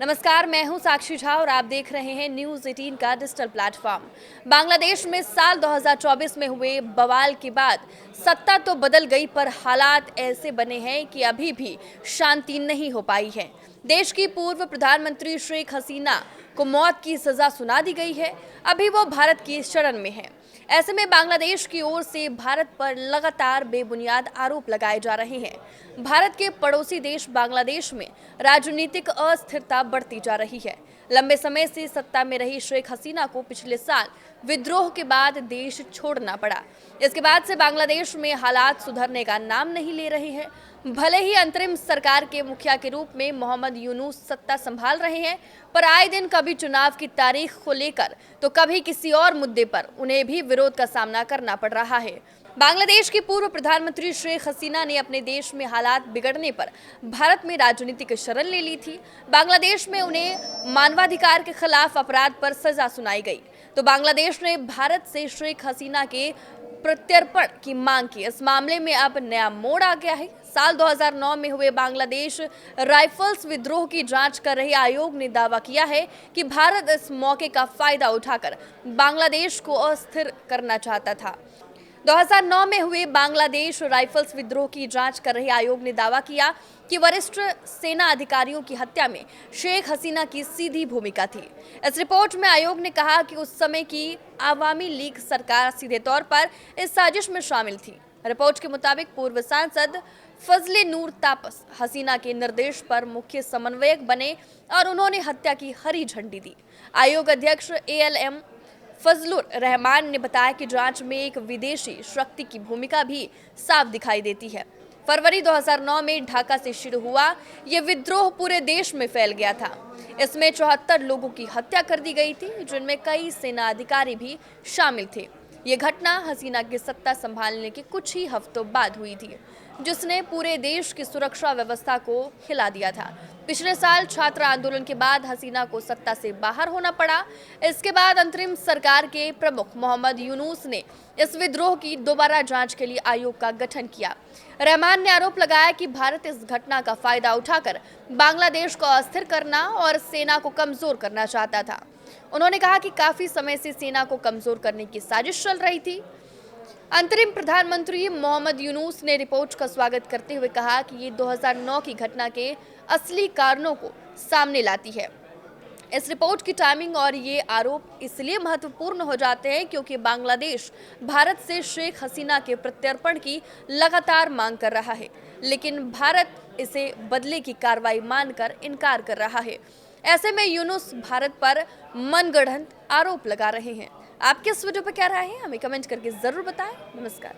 नमस्कार, मैं हूं साक्षी झा और आप देख रहे हैं न्यूज 18 का डिजिटल प्लेटफॉर्म। बांग्लादेश में साल 2024 में हुए बवाल के बाद सत्ता तो बदल गई, पर हालात ऐसे बने हैं कि अभी भी शांति नहीं हो पाई है। देश की पूर्व प्रधानमंत्री शेख हसीना को मौत की सजा सुना दी गई है। अभी वो भारत की शरण में है। ऐसे में बांग्लादेश की ओर से भारत पर लगातार बेबुनियाद आरोप लगाए जा रहे हैं। भारत के पड़ोसी देश बांग्लादेश में राजनीतिक अस्थिरता बढ़ती जा रही है। लंबे समय से सत्ता में रही शेख हसीना को पिछले साल विद्रोह के बाद देश छोड़ना पड़ा। इसके बाद से बांग्लादेश में हालात सुधरने का नाम नहीं ले रहे हैं। भले ही अंतरिम सरकार के मुखिया के रूप में मोहम्मद यूनुस सत्ता संभाल रहे हैं, पर आए दिन कभी चुनाव की तारीख को लेकर तो कभी किसी और मुद्दे पर उन्हें भी विरोध का सामना करना पड़ रहा है। बांग्लादेश की पूर्व प्रधानमंत्री शेख हसीना ने अपने देश में हालात बिगड़ने पर भारत में राजनीतिक शरण ले ली थी। बांग्लादेश में उन्हें मानवाधिकार के खिलाफ अपराध पर सजा सुनाई गई, तो बांग्लादेश ने भारत से शेख हसीना के प्रत्यर्पण की मांग की। इस मामले में अब नया मोड़ आ गया है। साल 2009 में हुए बांग्लादेश राइफल्स विद्रोह की जांच कर रहे आयोग ने दावा किया है कि भारत इस मौके का फायदा उठाकर बांग्लादेश को अस्थिर करना चाहता था। 2009 में हुए बांग्लादेश राइफल्स विद्रोह की जांच कर रहे आयोग ने दावा किया कि वरिष्ठ सेना अधिकारियों की हत्या में शेख हसीना की सीधी भूमिका थी। इस रिपोर्ट में आयोग ने कहा कि उस समय की आवामी लीग सरकार सीधे तौर पर इस साजिश में शामिल थी। रिपोर्ट के मुताबिक पूर्व सांसद फजले नूर तापस हसीना के निर्देश पर मुख्य समन्वयक बने और उन्होंने हत्या की हरी झंडी दी। आयोग अध्यक्ष ALM फजलुर रहमान ने बताया कि जांच में एक विदेशी शक्ति की भूमिका भी साफ दिखाई देती है। फरवरी 2009 में ढाका से शुरू हुआ ये विद्रोह पूरे देश में फैल गया था। इसमें 74 लोगों की हत्या कर दी गई थी, जिनमें कई सेना अधिकारी भी शामिल थे। ये घटना हसीना की सत्ता संभालने के कुछ ही हफ्तों बाद हुई थी, जिसने पूरे देश की सुरक्षा व्यवस्था को हिला दिया था। पिछले साल छात्र आंदोलन के बाद हसीना को सत्ता से बाहर होना पड़ा। इसके बाद अंतरिम सरकार के प्रमुख मोहम्मद यूनुस ने इस विद्रोह की दोबारा जांच के लिए आयोग का गठन किया। रहमान ने आरोप लगाया कि भारत इस घटना का फायदा उठाकर बांग्लादेश को अस्थिर करना और सेना को कमजोर करना चाहता था। उन्होंने कहा कि काफी समय से सेना को कमजोर करने की साजिश चल रही थी। अंतरिम प्रधानमंत्री मोहम्मद यूनुस ने रिपोर्ट का स्वागत करते हुए कहा कि ये 2009 की घटना के असली कारणों को सामने लाती है। इस रिपोर्ट की टाइमिंग और ये आरोप इसलिए महत्वपूर्ण हो जाते हैं क्योंकि बांग्लादेश भारत से शेख हसीना के प्रत्यर्पण की लगातार मांग कर रहा है, लेकिन भारत इसे बदले की कार्रवाई मानकर इनकार कर रहा है। ऐसे में यूनुस भारत पर मनगढ़ंत आरोप लगा रहे हैं। आपके इस वीडियो पर क्या राय है, हमें कमेंट करके जरूर बताएं। नमस्कार।